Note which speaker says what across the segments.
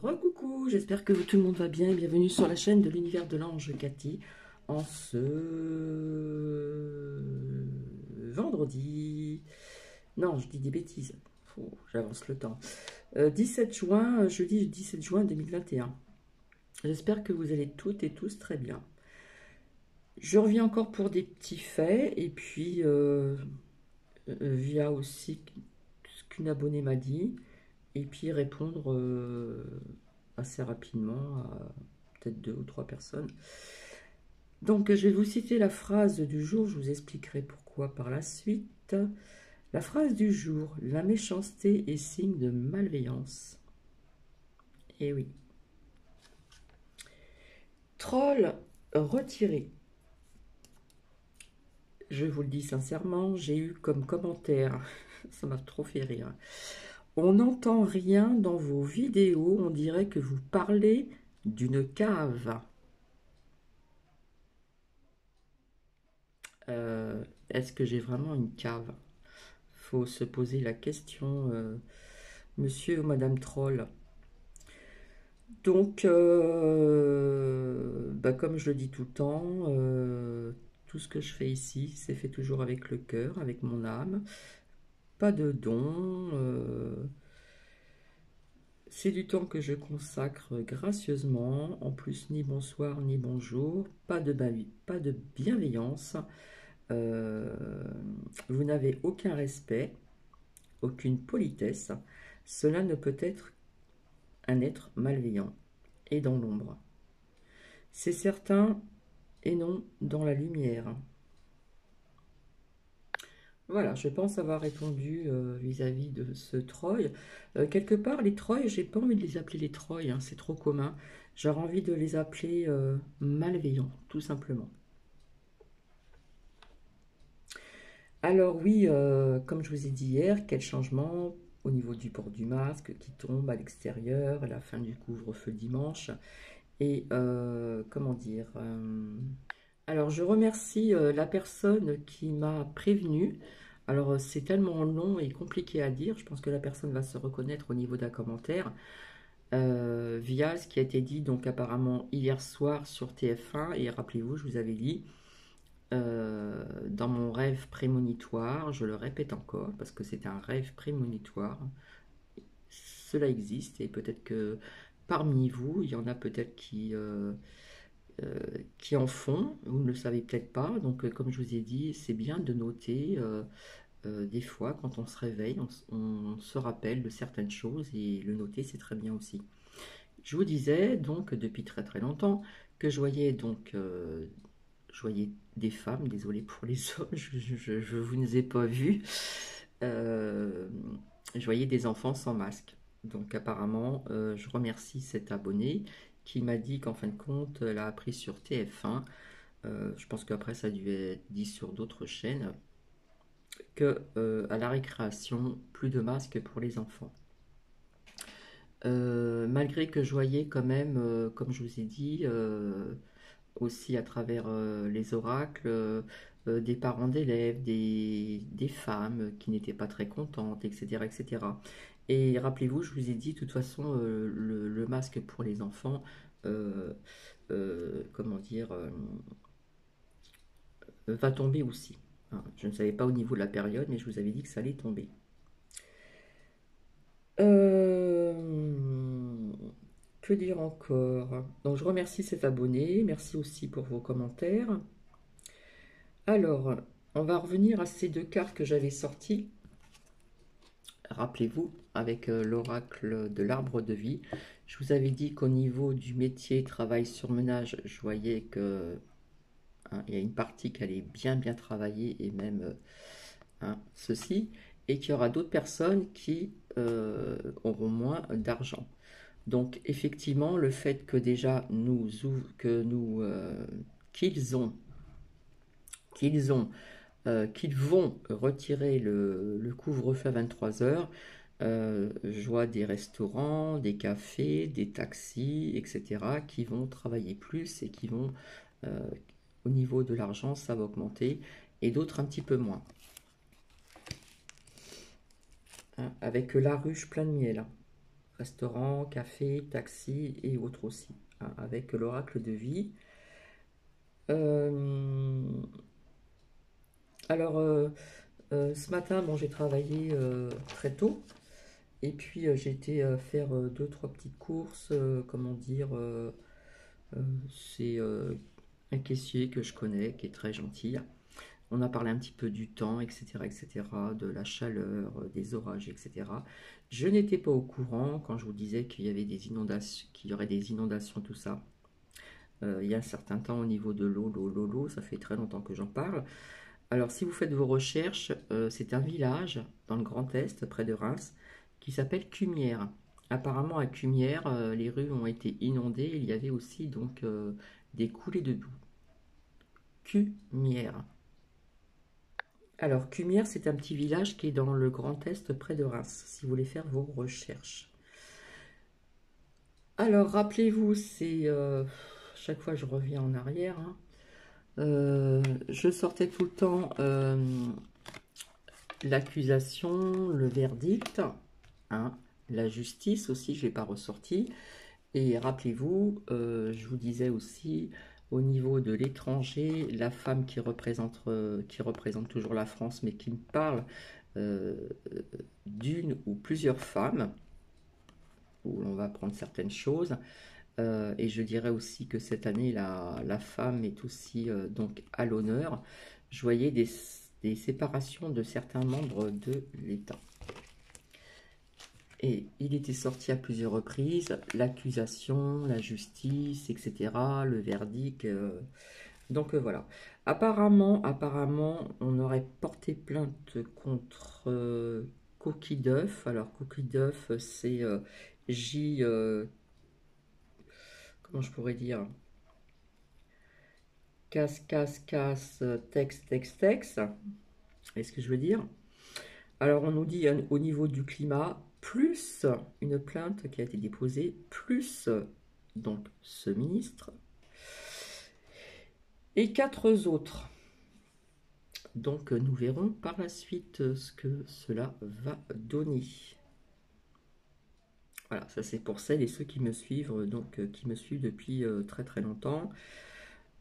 Speaker 1: Coucou, j'espère que tout le monde va bien et bienvenue sur la chaîne de l'univers de l'ange Cathy en ce vendredi. Non, je dis des bêtises, j'avance le temps. 17 juin, jeudi 17 juin 2021. J'espère que vous allez toutes et tous très bien. Je reviens encore pour des petits faits et puis via aussi ce qu'une abonnée m'a dit et puis répondre assez rapidement à peut-être 2 ou 3 personnes. Donc je vais vous citer la phrase du jour, je vous expliquerai pourquoi par la suite. La phrase du jour: la méchanceté est signe de malveillance. Eh oui. Troll retiré. Je vous le dis sincèrement, j'ai eu comme commentaire, ça m'a trop fait rire. On n'entend rien dans vos vidéos, on dirait que vous parlez d'une cave. Est-ce que j'ai vraiment une cave? Faut se poser la question, monsieur ou madame Troll. Donc, comme je le dis tout le temps, tout ce que je fais ici, c'est fait toujours avec le cœur, avec mon âme. Pas de don. C'est du temps que je consacre gracieusement. En plus, ni bonsoir, ni bonjour. Pas de bienveillance. Vous n'avez aucun respect, aucune politesse. Cela ne peut être un être malveillant et dans l'ombre. C'est certain et non dans la lumière. Voilà, je pense avoir répondu vis-à-vis de ce Troy. Quelque part, les Troy, j'ai pas envie de les appeler les Troy, hein, c'est trop commun. J'aurais envie de les appeler malveillants, tout simplement. Alors oui, comme je vous ai dit hier, quel changement au niveau du port du masque qui tombe à l'extérieur, à la fin du couvre-feu dimanche. Et comment dire alors je remercie la personne qui m'a prévenu. Alors c'est tellement long et compliqué à dire, je pense que la personne va se reconnaître au niveau d'un commentaire. Via ce qui a été dit donc apparemment hier soir sur TF1, et rappelez-vous, je vous avais dit, dans mon rêve prémonitoire, je le répète encore parce que c'est un rêve prémonitoire, cela existe et peut-être que parmi vous, il y en a peut-être qui en font, vous ne le savez peut-être pas, donc comme je vous ai dit, c'est bien de noter, des fois quand on se réveille, on se rappelle de certaines choses et le noter c'est très bien aussi. Je vous disais donc depuis très très longtemps que je voyais des femmes, désolé pour les hommes, je vous ne les ai pas vus, euh, je voyais des enfants sans masque. Donc apparemment, je remercie cet abonné qui m'a dit qu'en fin de compte, elle a appris sur TF1, je pense qu'après ça a dû être dit sur d'autres chaînes, que à la récréation, plus de masques pour les enfants. Malgré que je voyais quand même, comme je vous ai dit, aussi à travers les oracles, des parents d'élèves, des femmes qui n'étaient pas très contentes, etc. etc. Et rappelez-vous, je vous ai dit, de toute façon, le masque pour les enfants, euh, comment dire, va tomber aussi. Hein, je ne savais pas au niveau de la période, mais je vous avais dit que ça allait tomber. Que dire encore? Donc je remercie cet abonné, merci aussi pour vos commentaires. Alors, on va revenir à ces 2 cartes que j'avais sorties. Rappelez-vous, avec l'oracle de l'arbre de vie, je vous avais dit qu'au niveau du métier travail sur ménage, je voyais que hein, il y a une partie qui allait bien bien travailler et même hein, ceci, et qu'il y aura d'autres personnes qui auront moins d'argent. Donc effectivement, le fait que déjà qu'ils vont retirer le couvre-feu à 23 heures. Je vois des restaurants, des cafés, des taxis, etc. qui vont travailler plus et qui vont, euh, au niveau de l'argent, ça va augmenter, et d'autres un petit peu moins. Hein, avec la ruche plein de miel. restaurant, café, taxi et autres aussi, hein, avec l'oracle de vie. Euh, alors, ce matin, bon, j'ai travaillé très tôt. Et puis j'ai été faire deux, trois petites courses, comment dire, c'est un caissier que je connais, qui est très gentil. On a parlé un petit peu du temps, etc., de la chaleur, des orages, etc. Je n'étais pas au courant quand je vous disais qu'il y avait des inondations, qu'il y aurait des inondations, tout ça. Il y a un certain temps au niveau de l'eau, ça fait très longtemps que j'en parle. Alors, si vous faites vos recherches, c'est un village dans le Grand Est, près de Reims, qui s'appelle Cumières. Apparemment, à Cumières, les rues ont été inondées. Il y avait aussi donc des coulées de boue. Cumières. Alors, Cumières, c'est un petit village qui est dans le Grand Est, près de Reims, si vous voulez faire vos recherches. Alors, rappelez-vous, c'est chaque fois je reviens en arrière, hein. Je sortais tout le temps l'accusation, le verdict, hein, la justice aussi, je ne l'ai pas ressorti. Et rappelez-vous, je vous disais aussi, au niveau de l'étranger, la femme qui représente toujours la France, mais qui me parle euh, d'une ou plusieurs femmes, où l'on va apprendre certaines choses. Et je dirais aussi que cette année, la femme est aussi donc à l'honneur. Je voyais des séparations de certains membres de l'État. Et il était sorti à plusieurs reprises, l'accusation, la justice, etc., le verdict. Donc voilà. Apparemment, on aurait porté plainte contre Coquille d'œuf. Alors Coquille d'œuf, c'est J. Comment je pourrais dire? Casse, texte. Est ce que je veux dire? Alors on nous dit au niveau du climat, plus une plainte qui a été déposée, plus donc ce ministre, et quatre autres. Donc nous verrons par la suite ce que cela va donner. Voilà, ça c'est pour celles et ceux qui me suivent, qui me suivent depuis très très longtemps.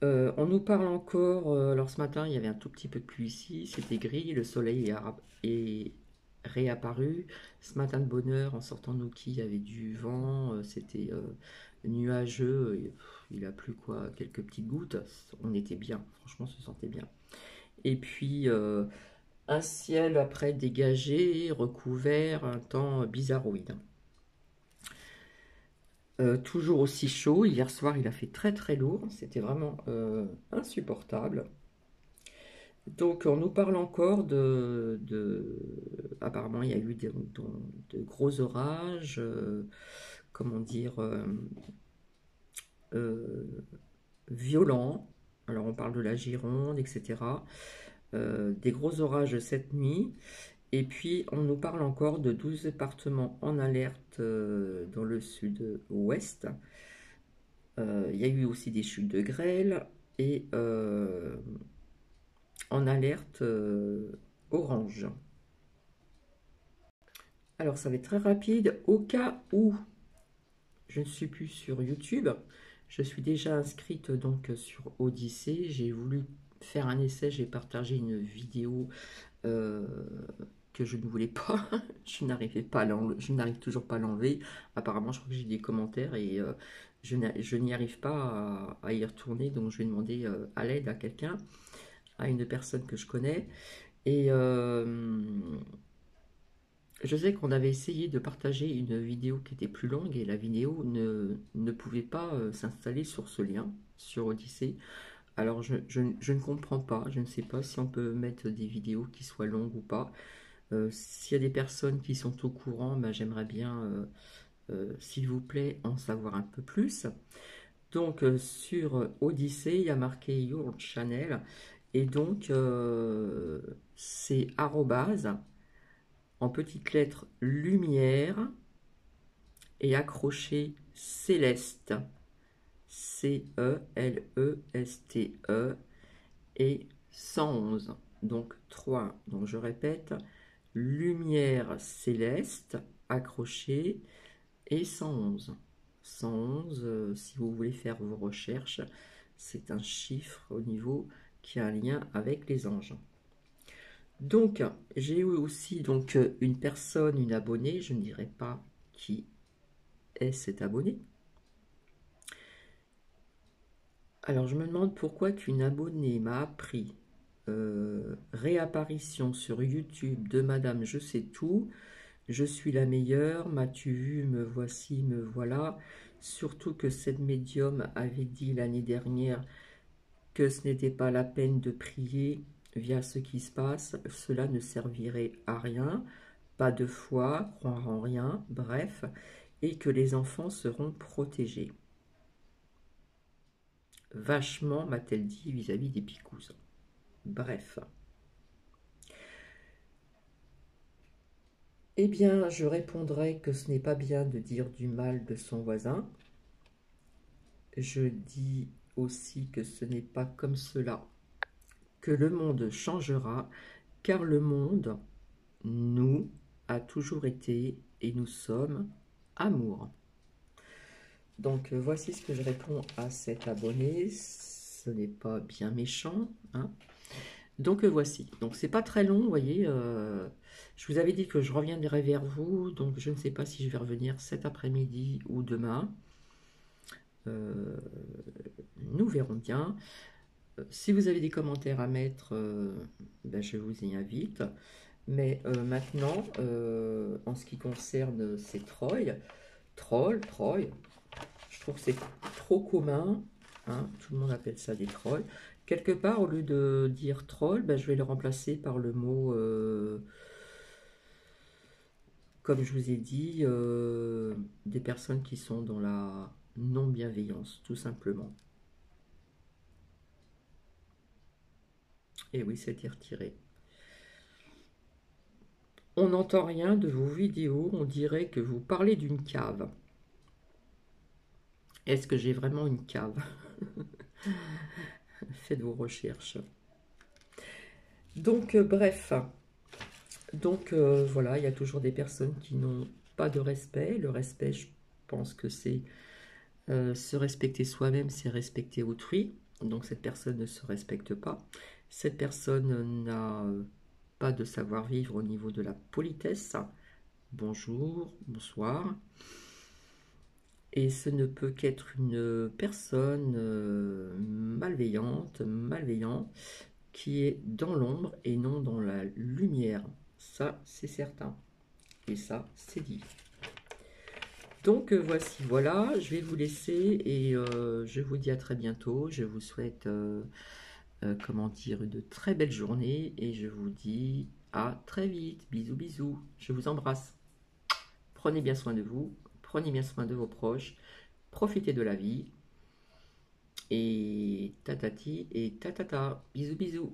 Speaker 1: On nous parle encore, alors ce matin il y avait un tout petit peu de pluie ici, c'était gris, le soleil est réapparu. Ce matin de bonne heure, en sortant de Noki, il y avait du vent, c'était nuageux, il a plu quoi, quelques petites gouttes, on était bien, franchement on se sentait bien. Et puis un ciel après dégagé, recouvert, un temps bizarroïde. Toujours aussi chaud, hier soir il a fait très très lourd, c'était vraiment insupportable. Donc on nous parle encore apparemment il y a eu de gros orages, comment dire, euh, violents. Alors on parle de la Gironde, etc. Des gros orages cette nuit. Et puis on nous parle encore de 12 départements en alerte dans le sud-ouest. Il y a eu aussi des chutes de grêle et en alerte orange. Alors ça va être très rapide. Au cas où je ne suis plus sur YouTube, je suis déjà inscrite donc sur Odyssée. J'ai voulu faire un essai, j'ai partagé une vidéo euh, que je ne voulais pas. Je n'arrive toujours pas à l'enlever. Apparemment, je crois que j'ai des commentaires et je n'y arrive pas à y retourner. Donc, je vais demander à l'aide à quelqu'un, à une personne que je connais. Et je sais qu'on avait essayé de partager une vidéo qui était plus longue et la vidéo ne pouvait pas s'installer sur ce lien, sur Odyssée. Alors je ne comprends pas, je ne sais pas si on peut mettre des vidéos qui soient longues ou pas. S'il y a des personnes qui sont au courant, ben, j'aimerais bien, s'il vous plaît, en savoir un peu plus. Donc sur Odyssée, il y a marqué Your Channel et donc c'est arrobase en petites lettres lumière et accroché céleste, Celeste et 111, donc 3. Donc je répète, lumière céleste accroché et 111. 111, si vous voulez faire vos recherches, c'est un chiffre au niveau qui a un lien avec les anges. Donc, j'ai eu aussi donc, une personne, une abonnée, je ne dirai pas qui est cet abonné. Alors, je me demande pourquoi qu'une abonnée m'a appris réapparition sur YouTube de Madame Je sais tout, je suis la meilleure, m'as-tu vu, me voici, me voilà. Surtout que cette médium avait dit l'année dernière que ce n'était pas la peine de prier via ce qui se passe, cela ne servirait à rien, pas de foi, croire en rien, bref, et que les enfants seront protégés. Vachement, m'a-t-elle dit vis-à-vis des picous. Bref. Eh bien, je répondrai que ce n'est pas bien de dire du mal de son voisin. Je dis aussi que ce n'est pas comme cela que le monde changera, car le monde, nous, a toujours été et nous sommes amour. Donc voici ce que je réponds à cet abonné. Ce n'est pas bien méchant, hein. Donc voici. Donc c'est pas très long, vous voyez. Je vous avais dit que je reviendrai vers vous, donc je ne sais pas si je vais revenir cet après-midi ou demain. Nous verrons bien. Si vous avez des commentaires à mettre, ben, je vous y invite. Mais maintenant, en ce qui concerne ces trolls, je trouve que c'est trop commun, hein, tout le monde appelle ça des trolls. Quelque part, au lieu de dire troll, ben, je vais le remplacer par le mot, comme je vous ai dit, des personnes qui sont dans la non-bienveillance, tout simplement. Et oui, c'était retiré. On n'entend rien de vos vidéos, on dirait que vous parlez d'une cave. Est-ce que j'ai vraiment une cave? Faites vos recherches. Donc, bref. Donc, voilà, il y a toujours des personnes qui n'ont pas de respect. Le respect, je pense que c'est se respecter soi-même, c'est respecter autrui. Donc, cette personne ne se respecte pas. Cette personne n'a pas de savoir-vivre au niveau de la politesse. Bonjour, bonsoir. Et ce ne peut qu'être une personne malveillant, qui est dans l'ombre et non dans la lumière. Ça, c'est certain. Et ça, c'est dit. Donc, voici, voilà, je vais vous laisser et je vous dis à très bientôt. Je vous souhaite, comment dire, une très belle journée et je vous dis à très vite. Bisous, bisous. Je vous embrasse. Prenez bien soin de vous, prenez bien soin de vos proches, profitez de la vie et tatati et tatata. Bisous, bisous.